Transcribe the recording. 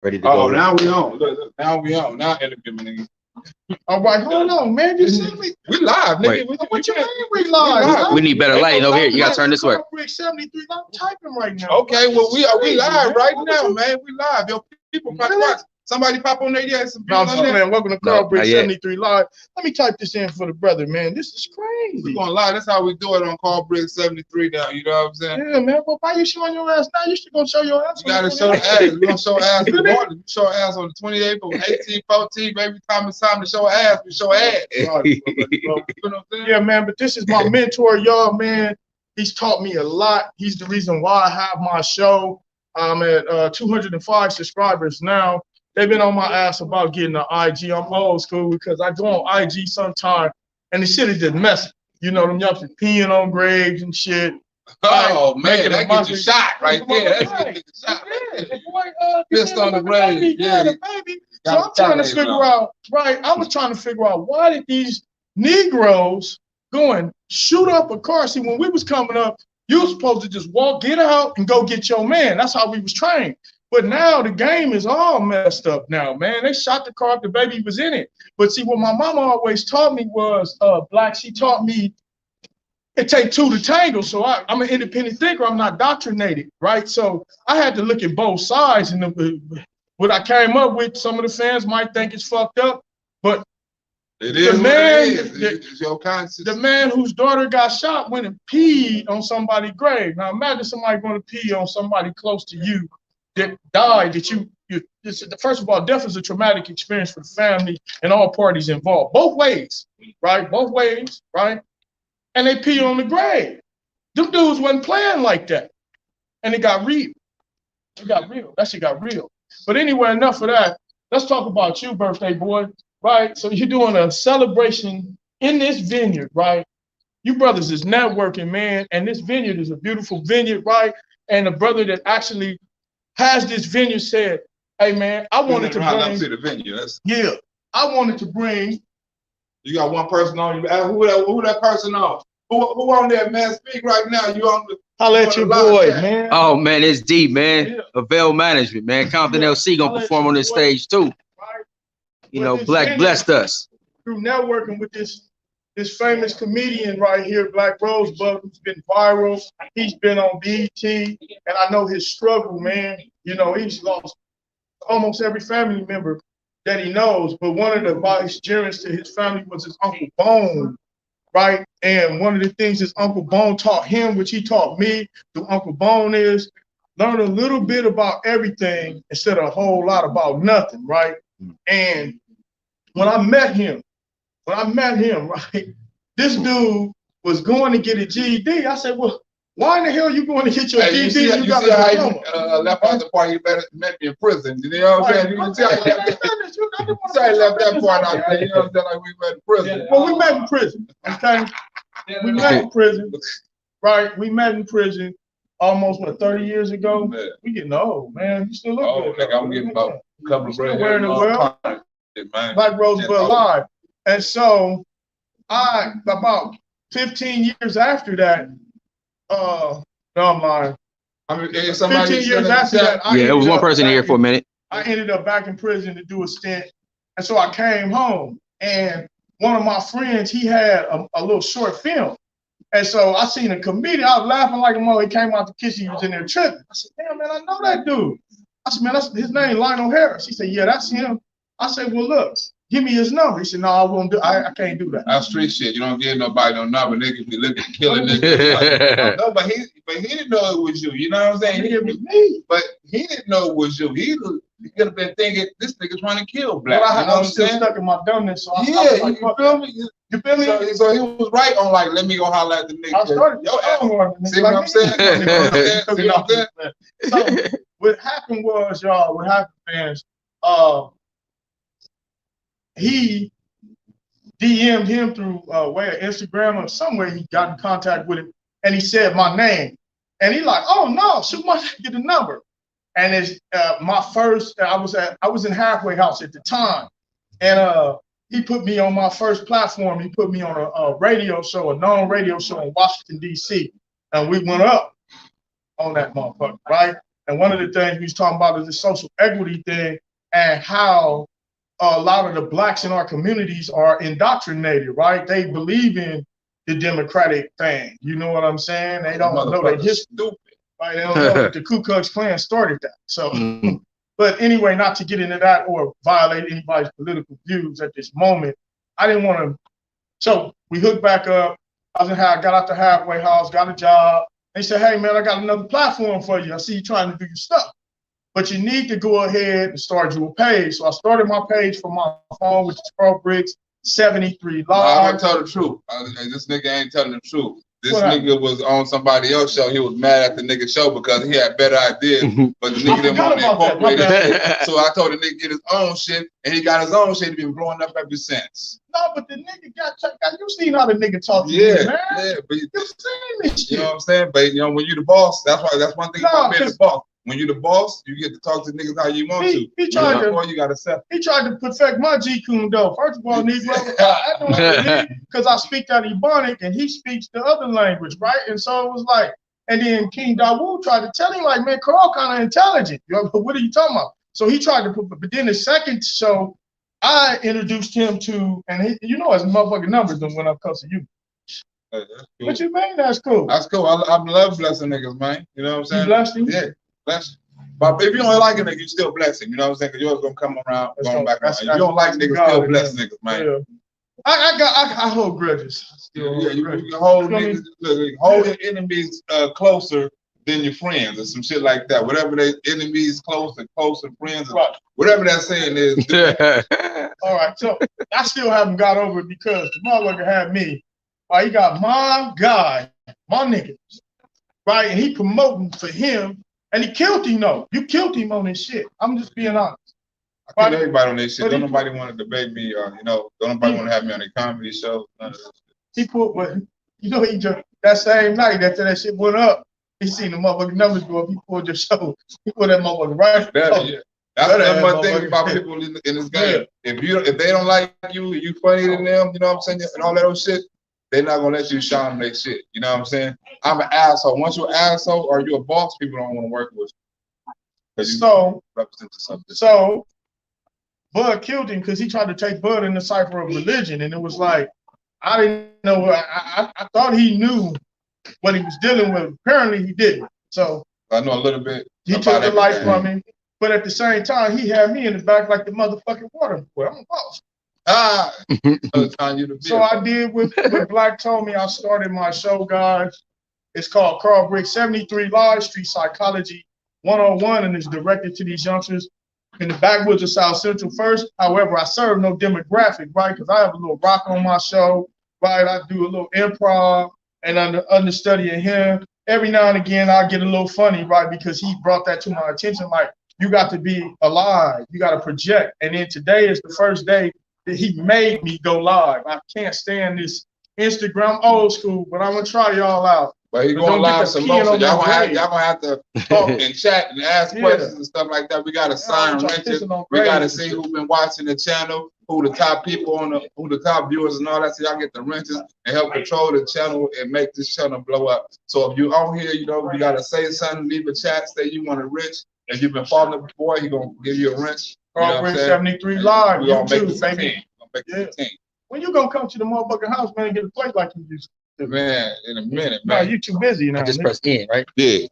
Ready to go. Oh, now we on. Look, now we on. Now interview me, nigga. All right, hold on, man. You see me? We live, nigga. Wait. What you mean we live? We need better lighting over here. You gotta turn this way. Briggs 73. I'm typing right now. Okay, well we live right now, man. We live. Yo, people probably watch. Somebody pop on there. Yeah, some No, I'm people just on there. playing. Welcome to Carl Briggs not yet. 73 Live. Let me type this in for the brother, man. This is We crazy. gonna lie. That's how we do it on Call Briggs 73 now. You know what I'm saying? Yeah, man. But why you showing your ass now? You should go show your ass. You gotta show the ass. We gonna show ass in the morning. We show ass on the 28th or 18th, 14th. Every time it's time to show ass, we show ass. You know what I'm saying? Yeah, man. But this is my mentor, y'all, man. He's taught me a lot. He's the reason why I have my show. I'm at 205 subscribers now. They've been on my ass about getting an IG. I'm old school because I go on IG sometime and the shit is just messy. You know, them youngsters peeing on graves and shit. Oh Like, man, that gets you shot right there. That's getting you shot right there. Pissed on the grave. Yeah, the baby. So I'm trying to figure out, right? I was trying to figure out why did these Negroes go and shoot up a car? See, when we was coming up, you were supposed to just walk, get out, and go get your man. That's how we was trained. But now the game is all messed up now, man. They shot the car if the baby was in it. But see, what my mama always taught me was, Blaq, she taught me it takes two to tango. So I'm an independent thinker. I'm not doctrinated, right? So I had to look at both sides. And what I came up with, some of the fans might think it's fucked up, but it is the man, what it is. It's your conscience. The man whose daughter got shot went and peed on somebody's grave. Now imagine somebody going to pee on somebody close to you that died, first of all, death is a traumatic experience for the family and all parties involved. Both ways, right? Both ways, right? And they pee on the grave. Them dudes wasn't playing like that. And it got real. It got real. That shit got real. But anyway, enough of that. Let's talk about you, birthday boy, right? So you're doing a celebration in this vineyard, right? You brothers is networking, man. And this vineyard is a beautiful vineyard, right? And the brother that actually has this vineyard said, hey man, I wanted to bring the venue. yeah, I wanted to bring. You got one person on you. Who that person on? Who on there, man? Speak right now. You on the Holla at your boy, man. Oh man, it's D, man. Yeah. Avail Management, man. Compton LC gonna perform on this stage too. Right? You know, Blaq blessed us. Through networking with this famous comedian right here, Blaq Rose, but who's been viral. He's been on BET, and I know his struggle, man. You know, he's lost almost every family member that he knows, but one of the vicegerents to his family was his Uncle Bone, right? And one of the things his Uncle Bone taught him, which he taught me through Uncle Bone, is learn a little bit about everything instead of a whole lot about nothing, right? And when I met him, right, this dude was going to get a GED. I said, well, why in the hell are you going to get your GED? You got how you left out the part you met me in prison. You know what I'm saying? You see how I left that part out there. You know what I'm saying? Like we went to prison. Well, we met in prison, okay? We met in prison, right? We met in prison almost, 30 years ago? Man. We getting old, man. You still look good. I'm getting about a couple of Still wearing it well. man. Blaq Rose, but alive. And so about 15 years after that, no, I'm lying. I mean, 15 years after that, Yeah, it was one person here for a minute. I ended up back in prison to do a stint. And so I came home, and one of my friends, he had a little short film. And so I seen a comedian, I was laughing like a mother. He came out the kitchen, he was in there tripping. I said, damn, man, I know that dude. I said, man, that's his name, Lionel Harris. He said, yeah, that's him. I said, well, look, give me his number. He said, no, I won't do. I can't do that. That's street shit. You don't give nobody no number. Niggas be looking, killing niggas. Like, no, but he didn't know it was you. You know what I'm saying? It was me. But he didn't know it was you. He could have been thinking this nigga trying to kill Blaq. But you know what I'm still saying? stuck in my dumbness. So Yeah, like, you feel me? You feel me? So he was right on like, let me go holler at the nigga. I started. See what I'm saying? See what I'm saying? So what happened was, y'all, what happened, fans, he DM'd him through way of Instagram or somewhere. He got in contact with him, and he said my name, and he like, oh no, shoot my get the number. And it's my first. I was in Halfway House at the time, and he put me on my first platform. He put me on a radio show, a known radio show in Washington D.C., and we went up on that motherfucker, right? And one of the things we was talking about is the social equity thing and how a lot of the blacks in our communities are indoctrinated, right? They believe in the Democratic thing. You know what I'm saying? They don't know the history. Stupid. Right? They don't know that the Ku Klux Klan started that. So, but anyway, not to get into that or violate anybody's political views at this moment, I didn't want to. So we hooked back up. I got out the halfway house, got a job. They said, hey, man, I got another platform for you. I see you trying to do your stuff. But you need to go ahead and start your page. So I started my page from my phone, which is called Briggs 73 Live. I'm going to tell the truth. This nigga ain't telling the truth. This nigga was on somebody else's show. He was mad at the nigga show because he had better ideas, but the nigga didn't want to incorporate it. So I told the nigga get his own shit, and he got his own shit. He been blowing up ever since. No, but the nigga got you seen how the nigga talk to you, man. Yeah, but you seen this shit. You know what I'm saying? But you know, when you the boss, that's one thing about being the boss. When you the boss, you get to talk to niggas how you want to. He tried to perfect my G-Kun though. First of all, Negro, I don't because I speak that Ebonic and he speaks the other language, right? And so it was like, and then King Dawood tried to tell him like, man, Carl kind of intelligent. You know, what are you talking about? So he tried to put, but then the second show, I introduced him to, and he, you know, his motherfucking numbers done went up because of you. Cool. What you mean? That's cool. That's cool. I love blessing niggas, man. You know what I'm saying? You blessed him? Yeah. Bless. But if you don't like a nigga, you still bless him. You know what I'm saying? Because yours gonna come around, going back around. If you don't like niggas, still bless niggas, man. Yeah. I hold grudges. You hold niggas, hold your enemies closer than your friends or some shit like that. Whatever they enemies closer friends, right. Whatever that saying is. All right, so I still haven't got over it because the motherfucker had me. He got my guy, my niggas, right? And he promoting for him. And he killed him, though. You killed him on this shit. I'm just being honest. I killed everybody on this shit. Don't nobody want to debate me, or don't nobody want to have me on a comedy show. None of that shit. He put, but he just that same night after that shit went up, he seen the motherfucking numbers go up. He pulled your show. He put that motherfucker right. That's one thing about people in this game. Yeah. If they don't like you funny than them, you know what I'm saying, and all that old shit. They're not gonna let you shine their shit. You know what I'm saying? I'm an asshole. Once you're an asshole or you're a boss, people don't want to work with you. So Bud killed him because he tried to take Bud in the cipher of religion, and it was like I didn't know. I thought he knew what he was dealing with. Apparently, he didn't. So I know a little bit. He took the life from him, but at the same time, he had me in the back like the motherfucking water boy. I'm a boss. So I did what Blaq told me. I started my show, guys. It's called Carl Briggs 73 Live Street Psychology 101, and it's directed to these youngsters in the backwoods of South Central first. However, I serve no demographic, right? Because I have a little rock on my show, right? I do a little improv and understudying him. Every now and again, I get a little funny, right? Because he brought that to my attention. Like, you got to be alive. You got to project. And then today is the first day that he made me go live. I can't stand this Instagram old school, but I'm gonna try y'all out. But he's going live some more, so y'all gonna have to talk and chat and ask questions and stuff like that. We gotta sign wrenches. We gotta see who's been watching the channel, who the top people who the top viewers and all that. So y'all get the wrenches and help control the channel and make this channel blow up. So if you on here, you gotta say something, leave a chat, say you want a wrench. If you've been following before, he gonna give you a wrench. Carl Briggs 73 Live. We gonna make this a team. When you gonna come to the motherfucking house, man, and get a plate like you used to? Man, in a minute, man. No, you too busy now. I just press in, right? Yeah.